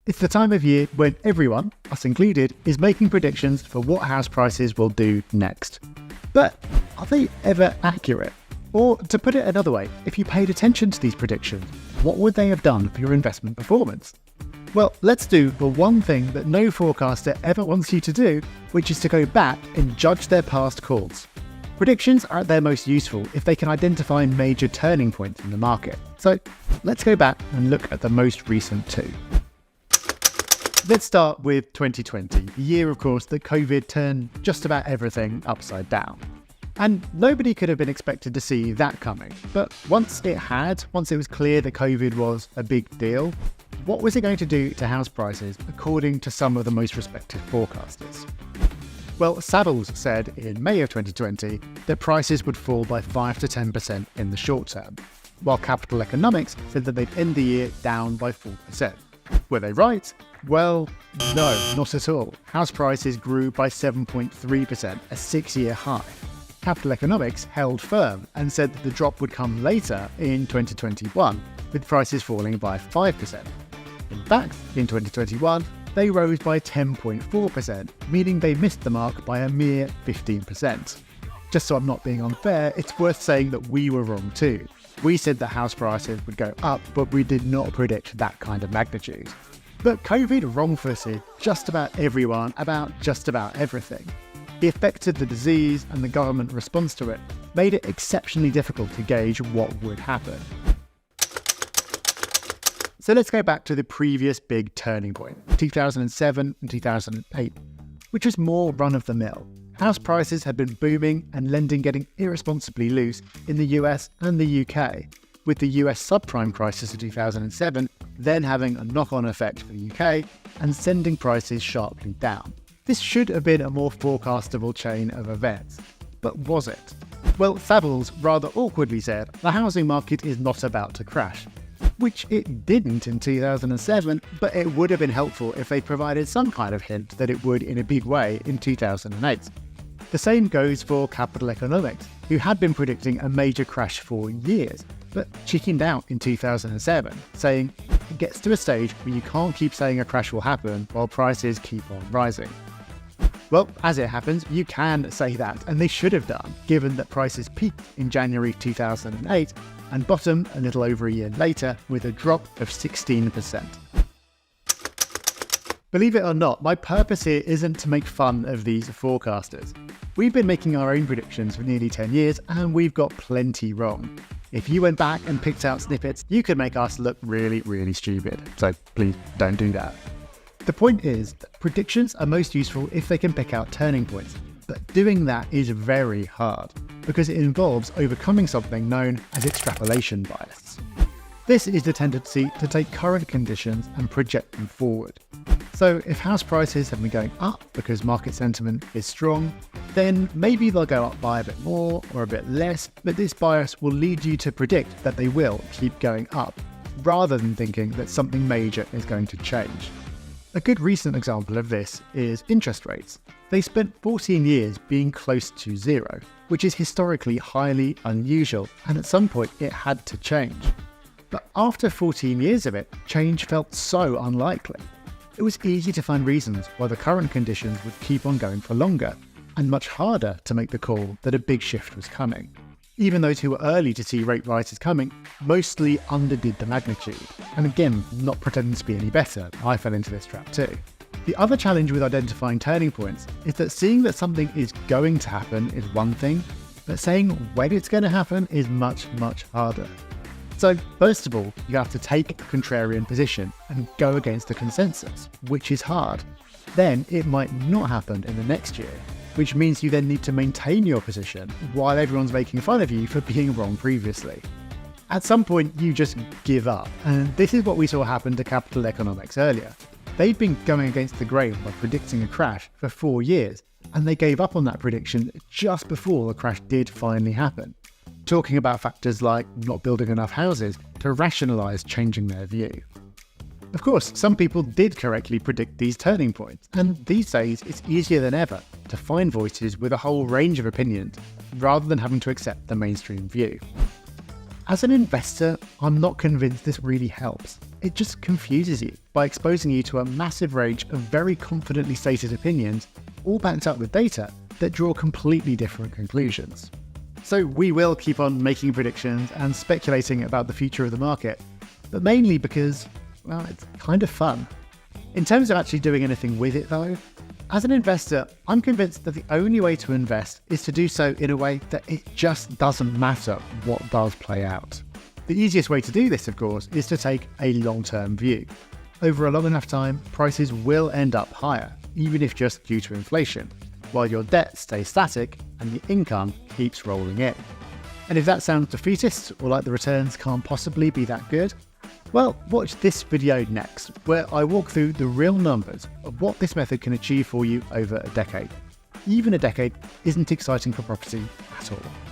It's the time of year when everyone, us included, is making predictions for what house prices will do next. But are they ever accurate? Or to put it another way, if you paid attention to these predictions, what would they have done for your investment performance? Well, let's do the one thing that no forecaster ever wants you to do, which is to go back and judge their past calls. Predictions are at their most useful if they can identify major turning points in the market. So let's go back and look at the most recent two. Let's start with 2020, the year, of course, that COVID turned just about everything upside down. And nobody could have been expected to see that coming. But once it was clear that COVID was a big deal, what was it going to do to house prices according to some of the most respected forecasters? Well, Savills said in May of 2020 that prices would fall by 5 to 10% in the short term, while Capital Economics said that they'd end the year down by 4%. Were they right? Well, no, not at all. House prices grew by 7.3%, a 6-year high. Capital Economics held firm and said that the drop would come later in 2021, with prices falling by 5%. In fact, in 2021, they rose by 10.4%, meaning they missed the mark by a mere 15%. Just so I'm not being unfair, it's worth saying that we were wrong too. We said that house prices would go up, but we did not predict that kind of magnitude. But COVID wrong-footed just about everyone about just about everything. The effect of the disease and the government response to it made it exceptionally difficult to gauge what would happen. So let's go back to the previous big turning point, 2007 and 2008, which was more run-of-the-mill. House prices had been booming and lending getting irresponsibly loose in the US and the UK, with the US subprime crisis of 2007 then having a knock-on effect for the UK and sending prices sharply down. This should have been a more forecastable chain of events. But was it? Well, Savills rather awkwardly said the housing market is not about to crash, which it didn't in 2007, but it would have been helpful if they provided some kind of hint that it would in a big way in 2008. The same goes for Capital Economics, who had been predicting a major crash for years, but chickened out in 2007, saying it gets to a stage where you can't keep saying a crash will happen while prices keep on rising. Well, as it happens, you can say that, and they should have done, given that prices peaked in January 2008 and bottomed a little over a year later with a drop of 16%. Believe it or not, my purpose here isn't to make fun of these forecasters. We've been making our own predictions for nearly 10 years, and we've got plenty wrong. If you went back and picked out snippets, you could make us look really, really stupid. So please don't do that. The point is that predictions are most useful if they can pick out turning points, but doing that is very hard because it involves overcoming something known as extrapolation bias. This is the tendency to take current conditions and project them forward. So if house prices have been going up because market sentiment is strong, then maybe they'll go up by a bit more or a bit less, but this bias will lead you to predict that they will keep going up, rather than thinking that something major is going to change. A good recent example of this is interest rates. They spent 14 years being close to zero, which is historically highly unusual, and at some point it had to change. But after 14 years of it, change felt so unlikely. It was easy to find reasons why the current conditions would keep on going for longer, and much harder to make the call that a big shift was coming. Even those who were early to see rate rises coming mostly underdid the magnitude. And again, not pretending to be any better, I fell into this trap too. The other challenge with identifying turning points is that seeing that something is going to happen is one thing, but saying when it's going to happen is much, much harder. So first of all, you have to take a contrarian position and go against the consensus, which is hard. Then it might not happen in the next year, which means you then need to maintain your position while everyone's making fun of you for being wrong previously. At some point, you just give up, and this is what we saw happen to Capital Economics earlier. They'd been going against the grain by predicting a crash for 4 years, and they gave up on that prediction just before the crash did finally happen, talking about factors like not building enough houses to rationalise changing their view. Of course, some people did correctly predict these turning points, and these days it's easier than ever to find voices with a whole range of opinions, rather than having to accept the mainstream view. As an investor, I'm not convinced this really helps. it just confuses you by exposing you to a massive range of very confidently stated opinions, all backed up with data that draw completely different conclusions. So we will keep on making predictions and speculating about the future of the market, but mainly because, well, it's kind of fun. In terms of actually doing anything with it though, as an investor, I'm convinced that the only way to invest is to do so in a way that it just doesn't matter what does play out. The easiest way to do this, of course, is to take a long-term view. Over a long enough time, prices will end up higher, even if just due to inflation, while your debt stays static and the income keeps rolling in. And if that sounds defeatist or like the returns can't possibly be that good, well, watch this video next, where I walk through the real numbers of what this method can achieve for you over a decade. Even a decade isn't exciting for property at all.